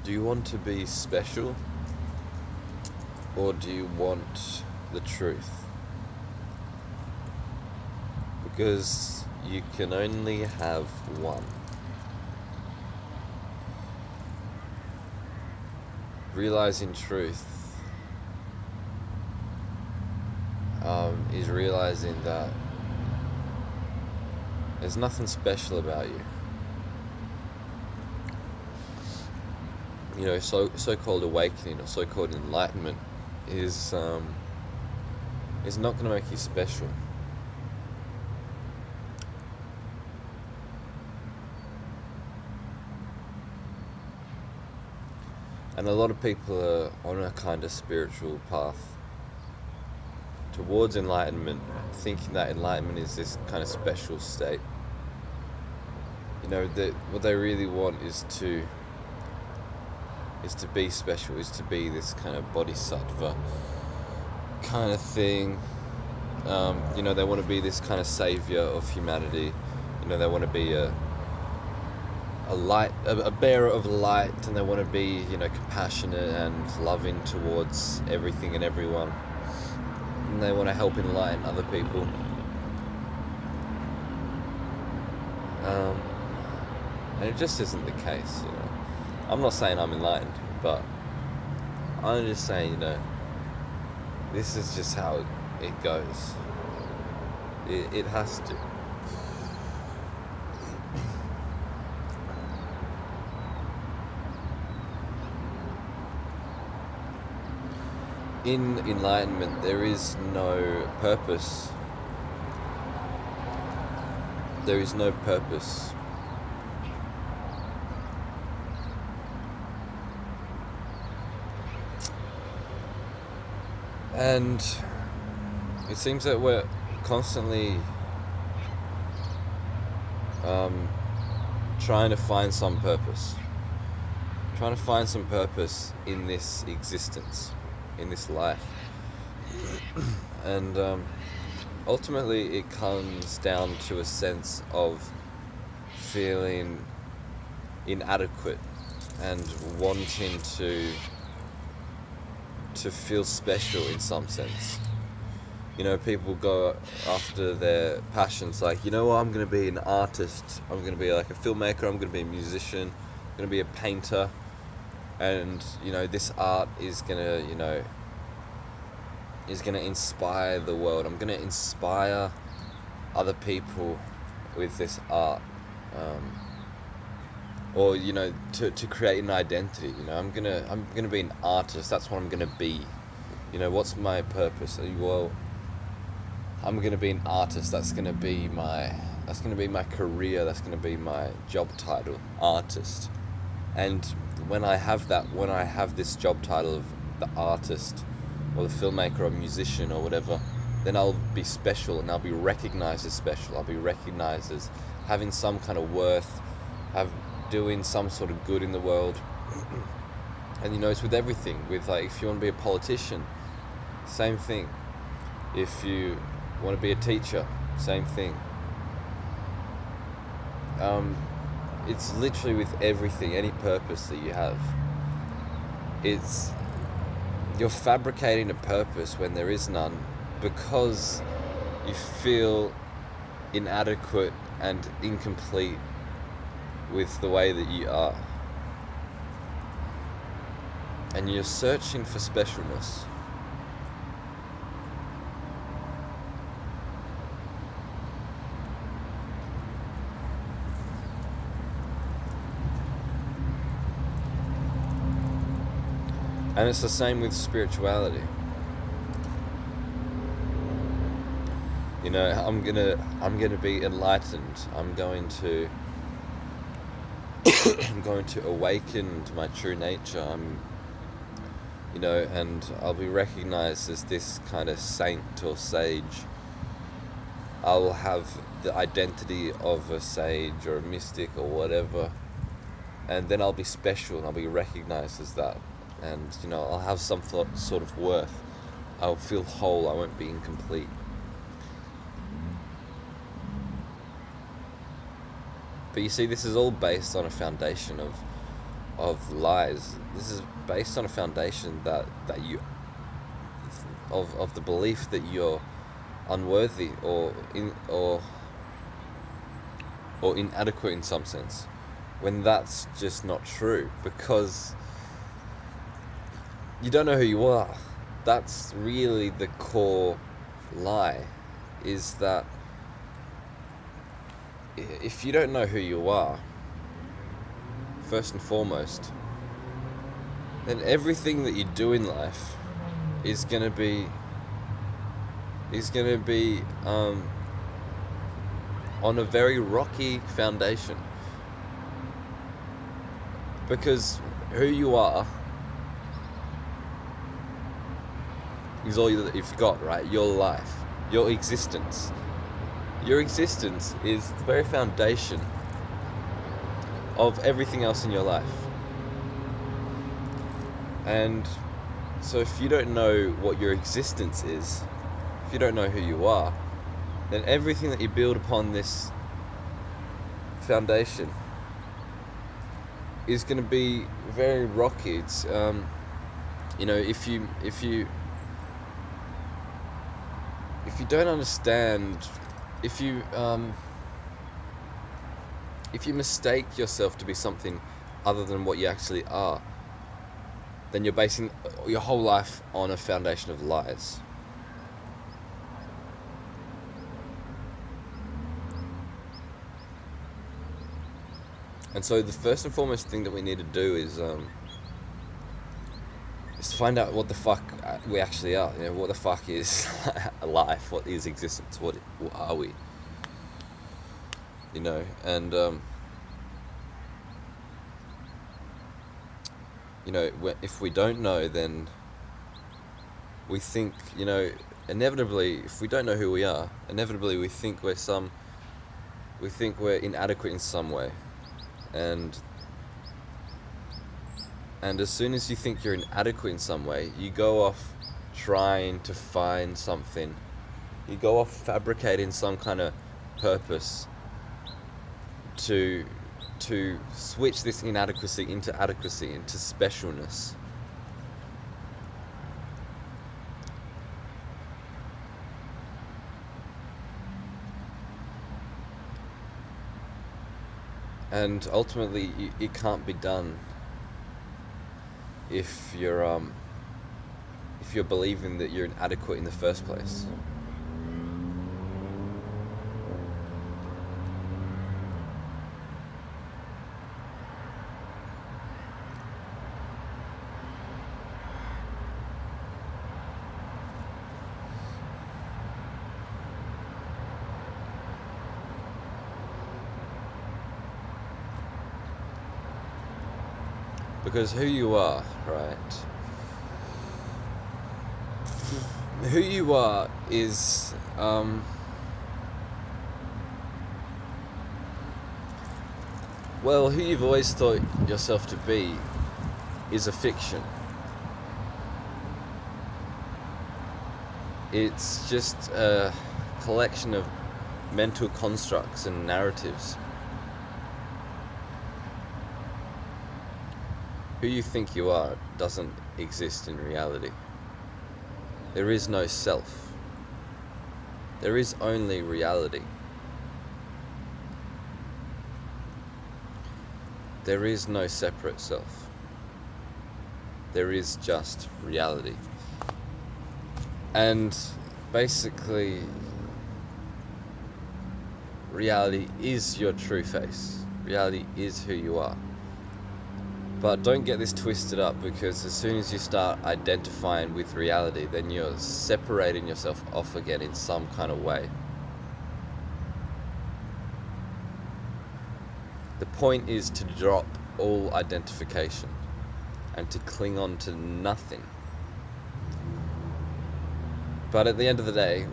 Do you want to be special, or do you want the truth? Because you can only have one. Realizing truth is realizing that there's nothing special about you. You know, so-called awakening or so-called enlightenment is not going to make you special. And a lot of people are on a kind of spiritual path towards enlightenment, thinking that enlightenment is this kind of special state. You know, that what they really want is to be special, is to be this kind of bodhisattva kind of thing. You know, they want to be this kind of savior of humanity. You know, they want to be a light, a bearer of light, and they want to be, you know, compassionate and loving towards everything and everyone. And they want to help enlighten other people. And it just isn't the case, you know. I'm not saying I'm enlightened, but I'm just saying, you know, this is just how it goes. It has to. In enlightenment, there is no purpose. There is no purpose. And it seems that we're constantly trying to find some purpose. Trying to find some purpose in this existence, in this life. And ultimately it comes down to a sense of feeling inadequate and wanting to feel special in some sense. You know, people go after their passions, like, you know what, I'm going to be an artist, I'm going to be like a filmmaker, I'm going to be a musician, I'm going to be a painter, and, you know, this art is going to, you know, is going to inspire the world. I'm going to inspire other people with this art. Or, you know, to create an identity. You know, I'm gonna be an artist. That's what I'm gonna be. You know, what's my purpose? Well, I'm gonna be an artist. That's gonna be my career. That's gonna be my job title, artist. And when I have this job title of the artist, or the filmmaker, or musician, or whatever, then I'll be special, and I'll be recognized as special. I'll be recognized as having some kind of worth, doing some sort of good in the world. And, you know, it's with everything. With, like, if you want to be a politician, same thing. If you want to be a teacher, same thing. It's literally with everything, any purpose that you have. You're fabricating a purpose when there is none, because you feel inadequate and incomplete with the way that you are. And you're searching for specialness. And it's the same with spirituality. You know, I'm gonna be enlightened. I'm going to awaken to my true nature. You know, and I'll be recognized as this kind of saint or sage. I'll have the identity of a sage or a mystic or whatever, and then I'll be special and I'll be recognized as that. And, you know, I'll have some sort of worth. I'll feel whole. I won't be incomplete. But you see, this is all based on a foundation of of lies. This is based on a foundation that you of the belief that you're unworthy or inadequate in some sense, when that's just not true, because you don't know who you are. That's really the core lie, is that if you don't know who you are, first and foremost, then everything that you do in life is gonna be on a very rocky foundation, because who you are is all that you've got, right? Your life, your existence. Your existence is the very foundation of everything else in your life. And so if you don't know what your existence is, if you don't know who you are, then everything that you build upon this foundation is going to be very rocky. It's if you don't understand, if you mistake yourself to be something other than what you actually are, then you're basing your whole life on a foundation of lies. And so the first and foremost thing that we need to do is find out what the fuck we actually are. You know, what the fuck is life? What is existence? What are we? You know, and if we don't know, then we think, inevitably, if we don't know who we are, inevitably we think we're inadequate in some way. And as soon as you think you're inadequate in some way, you go off trying to find something. You go off fabricating some kind of purpose to switch this inadequacy into adequacy, into specialness. And ultimately, it can't be done if you're believing that you're inadequate in the first place. Because who you are, right? Who you are is who you've always thought yourself to be is a fiction. It's just a collection of mental constructs and narratives. Who you think you are doesn't exist in reality. There is no self. There is only reality. There is no separate self. There is just reality. And basically, reality is your true face. Reality is who you are. But don't get this twisted up, because as soon as you start identifying with reality, then you're separating yourself off again in some kind of way. The point is to drop all identification and to cling on to nothing. But at the end of the day,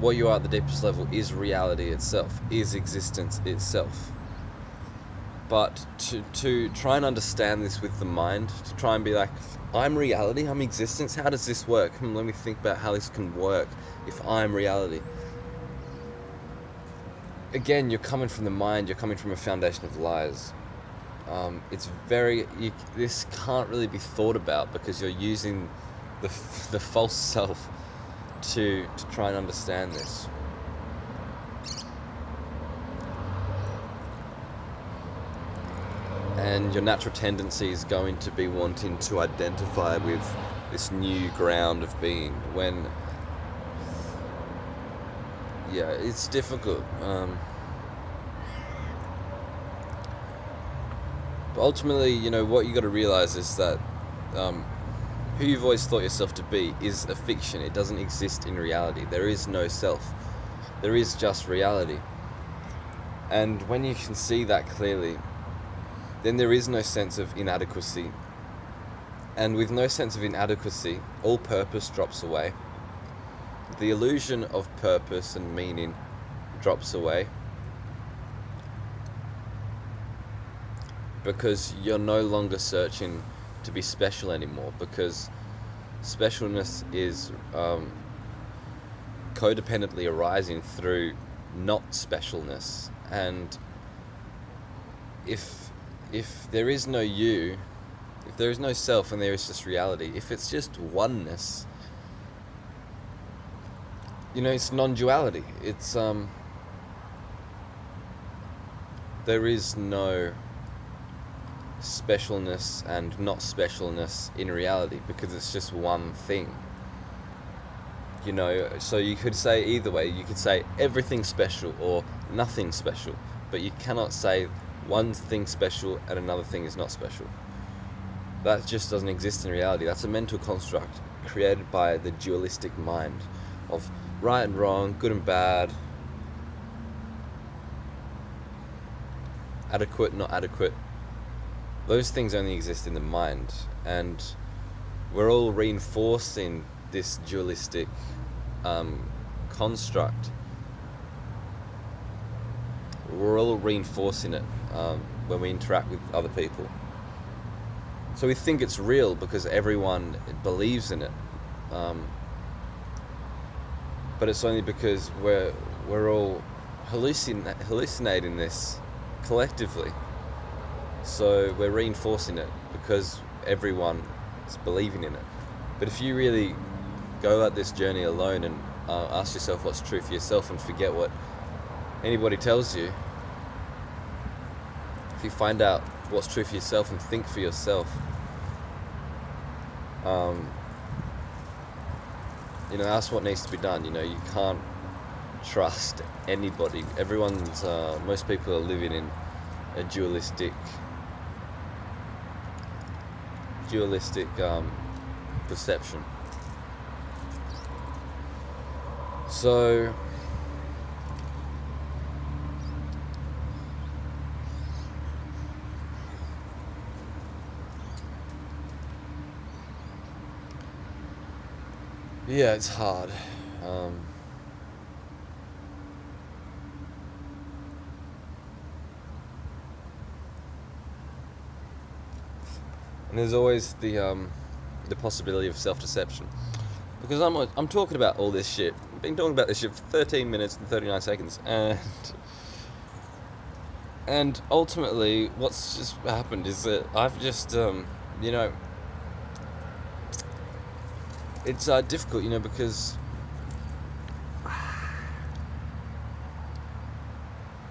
what you are at the deepest level is reality itself, is existence itself. But to try and understand this with the mind, to try and be like, I'm reality, I'm existence, how does this work? Let me think about how this can work if I'm reality. Again, you're coming from the mind, you're coming from a foundation of lies. this can't really be thought about because you're using the false self to try and understand this. And your natural tendency is going to be wanting to identify with this new ground of being when, yeah, it's difficult. But ultimately, you know, what you got to realize is that who you've always thought yourself to be is a fiction. It doesn't exist in reality. There is no self. There is just reality. And when you can see that clearly, then there is no sense of inadequacy. And with no sense of inadequacy, all purpose drops away. The illusion of purpose and meaning drops away. Because you're no longer searching to be special anymore. Because specialness is codependently arising through not specialness. And if there is no you, if there is no self and there is just reality, if it's just oneness, you know, it's non-duality. It's there is no specialness and not specialness in reality because it's just one thing. You know, so you could say either way. You could say everything's special or nothing special, but you cannot say one thing special and another thing is not special. That just doesn't exist in reality. That's a mental construct created by the dualistic mind of right and wrong, good and bad, adequate, not adequate. Those things only exist in the mind, and we're all reinforcing this dualistic construct. We're all reinforcing it when we interact with other people. So we think it's real because everyone believes in it, but it's only because we're all hallucinating this collectively. So we're reinforcing it because everyone is believing in it. But if you really go at this journey alone and ask yourself what's true for yourself and forget what anybody tells you, if you find out what's true for yourself and think for yourself, you know, that's what needs to be done. You know, you can't trust anybody. Most people are living in a dualistic perception. So yeah, it's hard. And there's always the possibility of self-deception, because I'm talking about all this shit. I've been talking about this shit for 13 minutes and 39 seconds, and ultimately, what's just happened is that I've just you know, it's difficult, you know, because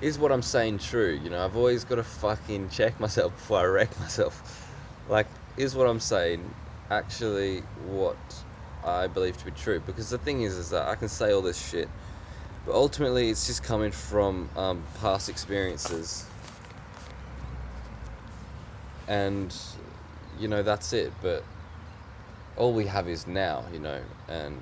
is what I'm saying true? You know, I've always got to fucking check myself before I wreck myself. Like, is what I'm saying actually what I believe to be true? Because the thing is that I can say all this shit, but ultimately it's just coming from past experiences, and you know, that's it. But all we have is now, you know, and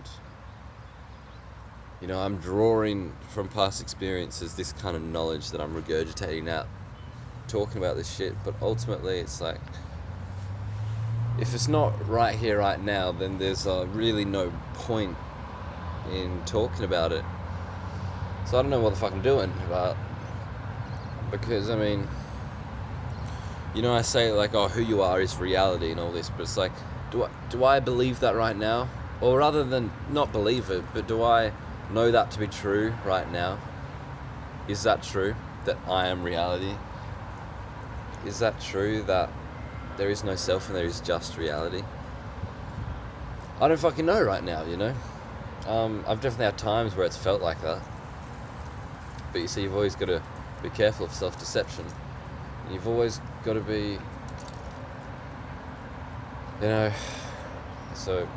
you know, I'm drawing from past experiences this kind of knowledge that I'm regurgitating out, talking about this shit. But ultimately it's like, if it's not right here, right now, then there's really no point in talking about it. So I don't know what the fuck I'm doing about, because I mean, you know, I say like, oh, who you are is reality and all this, but it's like, do I believe that right now? Or rather than not believe it, but do I know that to be true right now? Is that true, that I am reality? is that true that there is no self and there is just reality? I don't fucking know right now, you know? I've definitely had times where it's felt like that. But you see, you've always got to be careful of self-deception. You've always got to be, you know, so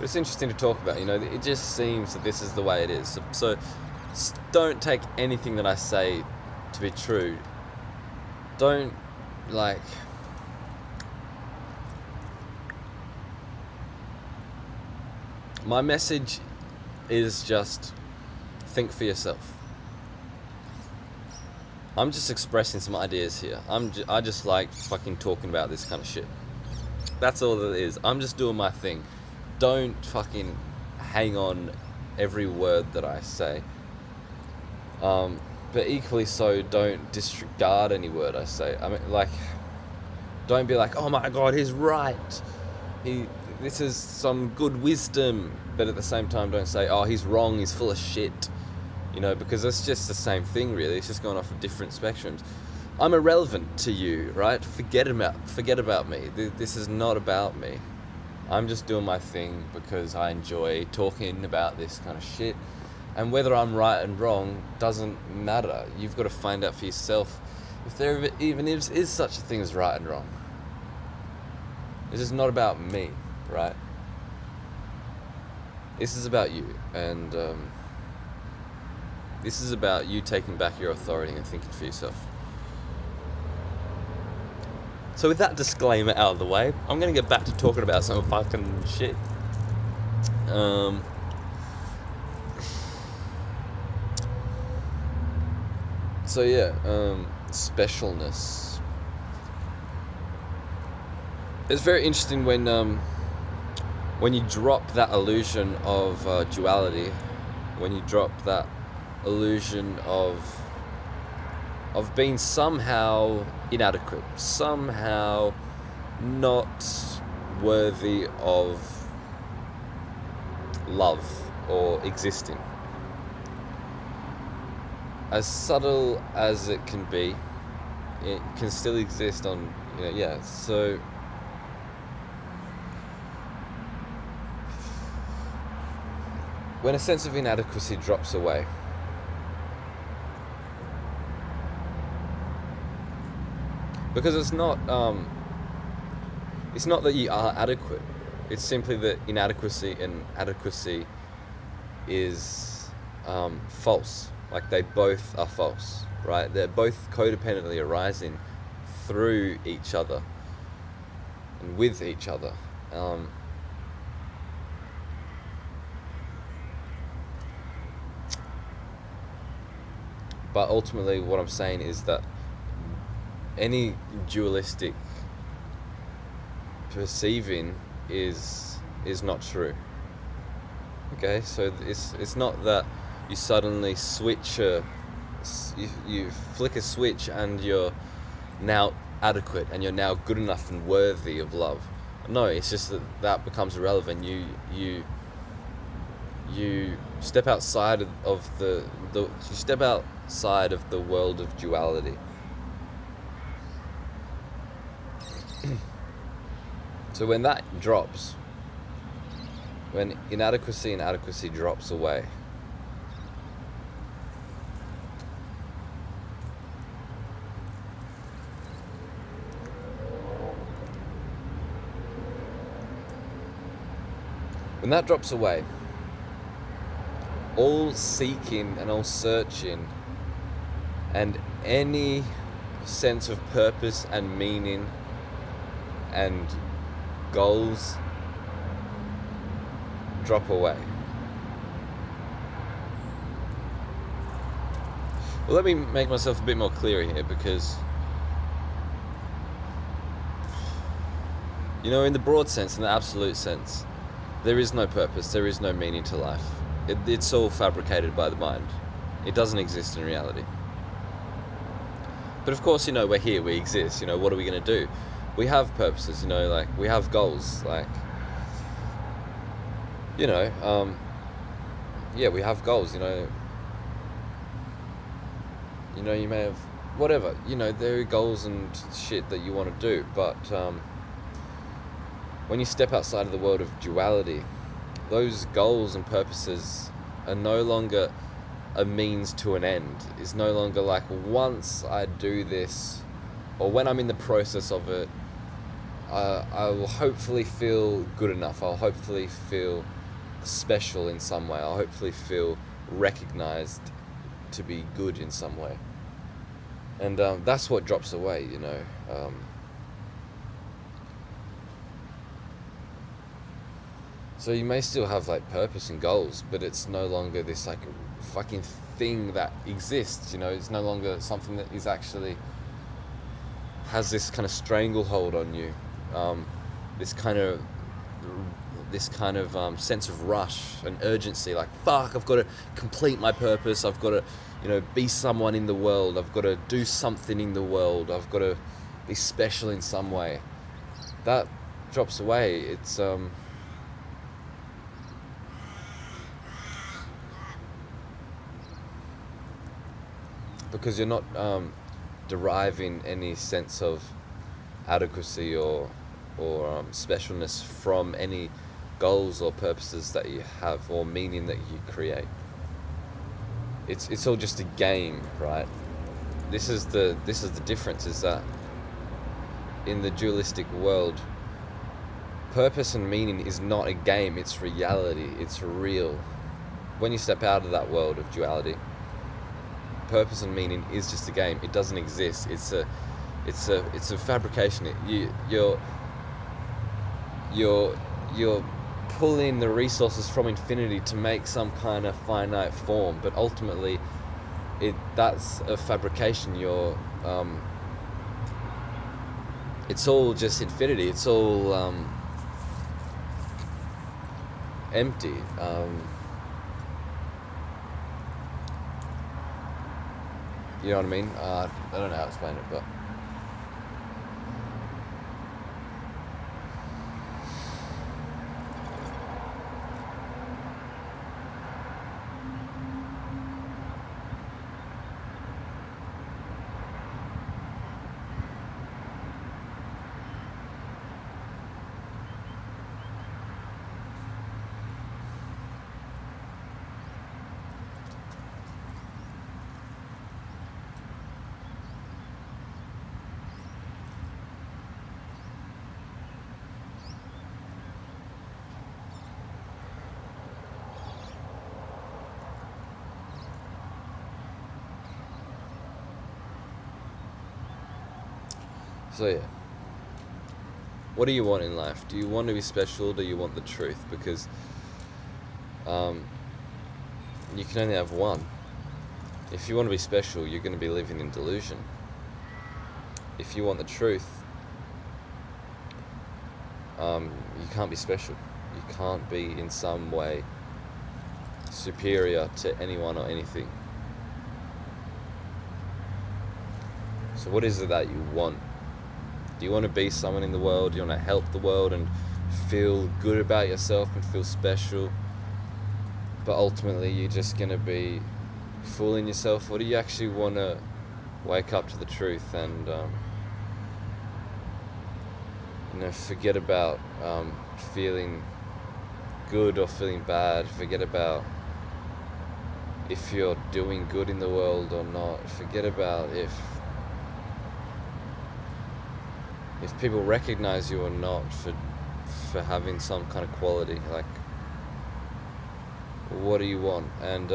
it's interesting to talk about, you know, it just seems that this is the way it is. So don't take anything that I say to be true. Don't, like, my message is just think for yourself. I'm just expressing some ideas here. I just like fucking talking about this kind of shit. That's all it is. I'm just doing my thing. Don't fucking hang on every word that I say. But equally so, don't disregard any word I say. I mean, like, don't be like, oh my God, he's right. This is some good wisdom. But at the same time, don't say, oh, he's wrong, he's full of shit. You know, because it's just the same thing, really. It's just going off of different spectrums. I'm irrelevant to you, right? Forget about me. This is not about me. I'm just doing my thing because I enjoy talking about this kind of shit. And whether I'm right and wrong doesn't matter. You've got to find out for yourself if there even is such a thing as right and wrong. This is not about me, right? This is about you. And this is about you taking back your authority and thinking for yourself. So with that disclaimer out of the way, I'm going to get back to talking about some fucking shit. So yeah, specialness. It's very interesting when you drop that illusion of duality, when you drop that illusion of being somehow inadequate, somehow not worthy of love or existing. As subtle as it can be, it can still exist on, you know, yeah, so when a sense of inadequacy drops away, because it's not that you are adequate, it's simply that inadequacy and adequacy is false. Like, they both are false, right? They're both codependently arising through each other and with each other. But ultimately, what I'm saying is that any dualistic perceiving is not true. Okay, so it's not that you suddenly switch you flick a switch and you're now adequate and you're now good enough and worthy of love. No, it's just that becomes irrelevant. You step outside of the you step outside of the world of duality. So when that drops, when inadequacy and adequacy drops away, when that drops away, all seeking and all searching and any sense of purpose and meaning and goals drop away. Well, let me make myself a bit more clear here, because, you know, in the broad sense, in the absolute sense, there is no purpose, there is no meaning to life. It's all fabricated by the mind. It doesn't exist in reality. But of course, you know, we're here, we exist, you know, what are we going to do? We have purposes, you know, like, we have goals, like, you know, yeah, we have goals, you know, you may have, whatever, there are goals and shit that you want to do, but when you step outside of the world of duality, those goals and purposes are no longer a means to an end. It's no longer like, once I do this, or when I'm in the process of it, I will hopefully feel good enough. I'll hopefully feel special in some way. I'll hopefully feel recognized to be good in some way. And that's what drops away, So you may still have like purpose and goals, but it's no longer this like fucking thing that exists, It's no longer something that is actually has this kind of stranglehold on you, this kind of sense of rush and urgency, like, fuck, I've got to complete my purpose, I've got to, be someone in the world, I've got to do something in the world, I've got to be special in some way. That drops away. It's because you're not deriving any sense of adequacy or specialness from any goals or purposes that you have or meaning that you create. It's all just a game, right? This is the difference, is that in the dualistic world, purpose and meaning is not a game, it's reality, it's real. When you step out of that world of duality, purpose and meaning is just a game. It doesn't exist. It's a fabrication. You're pulling the resources from infinity to make some kind of finite form, but ultimately that's a fabrication. It's all just infinity. It's all empty. You know what I mean? I don't know how to explain it, but so yeah. What do you want in life? Do you want to be special, or do you want the truth? Because you can only have one. If you want to be special, you're going to be living in delusion. If you want the truth, you can't be special. You can't be in some way superior to anyone or anything. So what is it that you want? Do you want to be someone in the world? Do you want to help the world and feel good about yourself and feel special? But ultimately you're just going to be fooling yourself? Or do you actually want to wake up to the truth and forget about feeling good or feeling bad? Forget about if you're doing good in the world or not. Forget about if people recognize you or not for having some kind of quality. Like, what do you want? And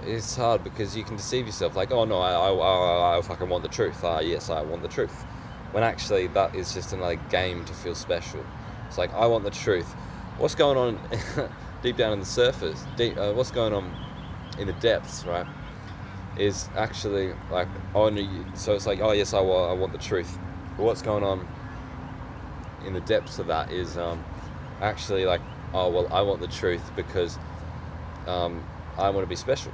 it's hard because you can deceive yourself, like, oh no, I fucking want the truth. Yes, I want the truth. When actually that is just another game to feel special. It's like, I want the truth. What's going on deep down in the surface, what's going on in the depths, right, is actually like, oh no, so it's like, oh yes, I want the truth. But what's going on in the depths of that is actually like, oh well, I want the truth because I want to be special.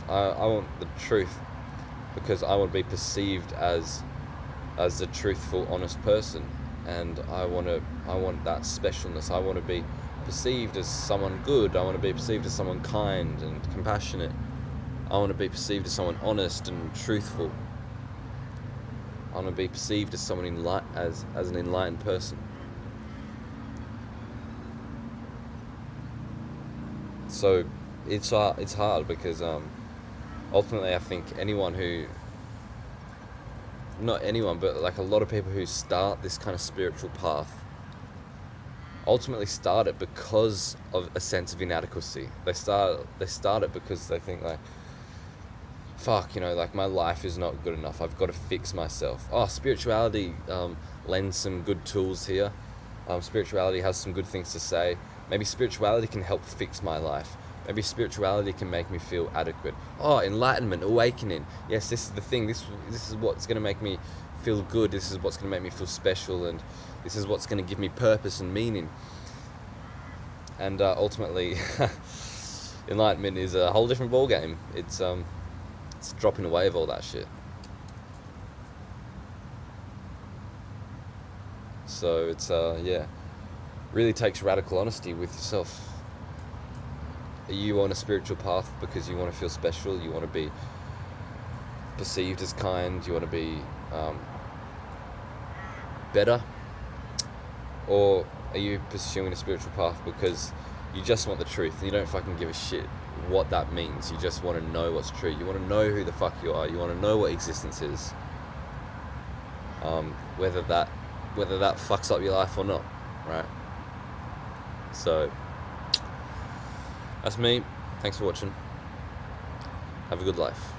I want the truth because I want to be perceived as a truthful, honest person, and I want that specialness. I want to be perceived as someone good. I want to be perceived as someone kind and compassionate. I want to be perceived as someone honest and truthful. I want to be perceived as someone as an enlightened person. So it's hard because ultimately I think not anyone, but like a lot of people who start this kind of spiritual path ultimately start it because of a sense of inadequacy. They start it because they think like, fuck, like my life is not good enough. I've got to fix myself. Oh, spirituality lends some good tools here. Spirituality has some good things to say. Maybe spirituality can help fix my life. Maybe spirituality can make me feel adequate. Oh, enlightenment, awakening. Yes, this is the thing. This is what's going to make me feel good. This is what's going to make me feel special, and this is what's going to give me purpose and meaning. And ultimately, enlightenment is a whole different ballgame. It's dropping away of all that shit. So it's really takes radical honesty with yourself. Are you on a spiritual path because you want to feel special? You want to be perceived as kind? You want to be better? Or are you pursuing a spiritual path because you just want the truth? You don't fucking give a shit what that means. You just want to know what's true. You want to know who the fuck you are. You want to know what existence is. Whether that fucks up your life or not, right? So that's me. Thanks for watching. Have a good life.